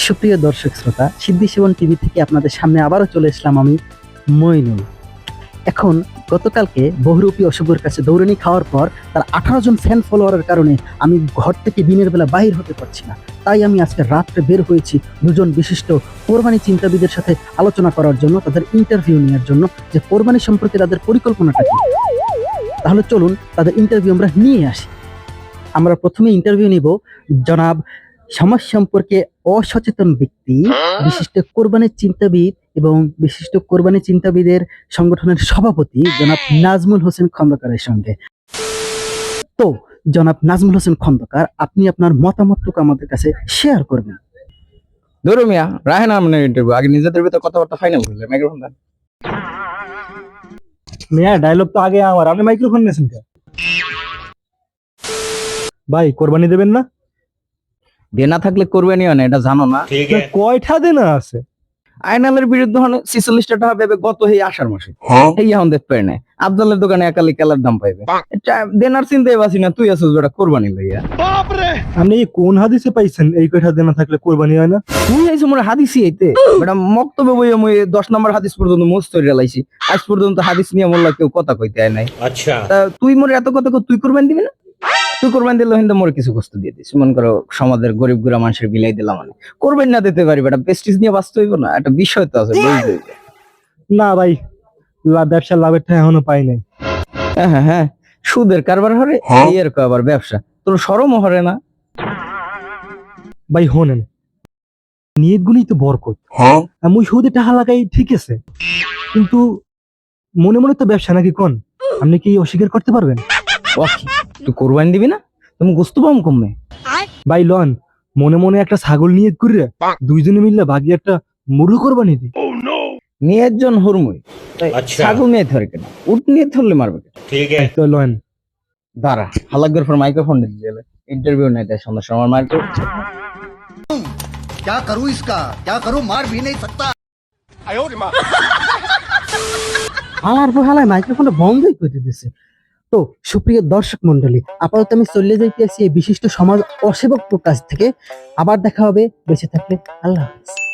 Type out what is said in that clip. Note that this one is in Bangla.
সুপ্রিয় দর্শক শ্রোতা, সিদ্ধি সেবন টিভি থেকে আপনাদের সামনে আবারও চলে আসলাম আমি মইনুল। এখন গতকালকে বহুরূপী অশুভর কাছে দৌড়ানি খাওয়ার পর তার 18 জন ফ্যান ফলোয়ারের কারণে আমি ঘর থেকে দিনের বেলা বাহির হতে পারছি না। তাই আমি আজকে রাত্রে বের হয়েছি দুজন বিশিষ্ট কোরবানি চিন্তাবিদের সাথে আলোচনা করার জন্য, তাদের ইন্টারভিউ নেওয়ার জন্য যে কোরবানি সম্পর্কে তাদের পরিকল্পনাটা কি। তাহলে চলুন তাদের ইন্টারভিউ আমরা নিয়ে আসি। আমরা প্রথমে ইন্টারভিউ নিব জনাব সমাজ সম্পর্কে অসচেতন ব্যক্তি, বিশিষ্ট কোরবানির চিন্তাবিদ এবং বিশিষ্ট কোরবানি চিন্তাবিদের সংগঠনের সভাপতি জনাব নাজমুল হোসেন খন্দকারের সঙ্গে। তো জনাব নাজমুল হোসেন খন্দকার, আপনি আপনার মতামতটুকু আমাদের কাছে শেয়ার করবেন। ধরো মিয়া রাহেন আমাদের ইন্টারভিউ আগে নিজেদের ভিতর কথাবার্তা ফাইনাল করলে মাইক্রোফোন দেন। মিয়া ডায়লগ তো আগে আমার, আপনি মাইক্রোফোন নিয়েছেন কে? ভাই কোরবানি দেবেন না? দেনা থাকলে কোরবানি হয় না, এটা জানো না? না, কয়টা দেনা আছে? আইনালের বিরুদ্ধে 46 টাকা পাবে গত এই আষাঢ় মাসে, এই এখন দেখতে পারে না। আব্দুল্লাহর দোকানে একালি কেলার দাম পাইবে। দেনার চিন্তাই বাসি না, তুই আসছিস বেটা কোরবানি লইয়া। আপনি কোন হাদিসে পাইছেন এই কয়টা দেনা থাকলে কোরবানি হয় না? তুই আইছো মোর হাদিসই আইতে বেটা, মক্তবে বইয়া মই 10 নম্বর হাদিস পর্যন্ত মুখস্থ করে লাইছি। আজ পর্যন্ত হাদিস নিয়ে মোল্লা কেউ কথা কইতে আয় নাই। আচ্ছা তুই মোর এত কথা তুই কোরবানি দিবি না? তুই কোরবানি দিলে হিন্দু মোর কিছু কষ্ট দিয়ে দিস, মনে করো সমাজের গরিব গুড়া মানুষের বিলাই দিলাম, মানে কোরবানি না দিতে পারি বেটা, প্রেস্টিজ নিয়ে বাঁচতে হইব না, একটা বিষয় তো আছে বুঝতে হইবে। না ভাই, ব্যবসার লাভের টা এখনো পাই নাই। হ্যাঁ হ্যাঁ হ্যাঁ, সুদের কারবার হরে এই আর আবার ব্যবসা, তোর শরম হরে না? ভাই হোনেন, নিয়ত গুলি তো বরকত। আমি সুদে টাকা লাগাই ঠিক আছে, কিন্তু মনে মনে তো ব্যবসা নাকি কোন? আপনি কি অস্বীকার করতে পারবেন? তুই কোরবানি দিবি না? তুমি গোস্ত পাম কমবে। ভাই লন, মনে মনে একটা ছাগল নিয়ত করে দুইজনে মিললে ভাগি একটা মুরু কোরবানি দিই। নিয়ে একজন হুরমুই ছাগল নিয়ে ধরে কেন, উট নিয়ে ধরলে মারবে কেন? ঠিক আছে তো লন, দাঁড়া হালাকবার পর মাইক্রোফোন দিতে গেলে ইন্টারভিউ নাই তাই সমস্যা। আমার মাইক্রোফোন क्या करूं इसका, क्या करूं, मार भी नहीं सकता। হালার পর হালায় মাইক্রোফোনটা বন্ধই করে দিতেছে। তো সুপ্রিয় দর্শক মন্ডলী, আপাতত আমি চলে যাইতেছি এই বিশিষ্ট সমাজ অসেবক কাছ থেকে। আবার দেখা হবে, বেঁচে থাকলে আল্লাহ হাফেজ।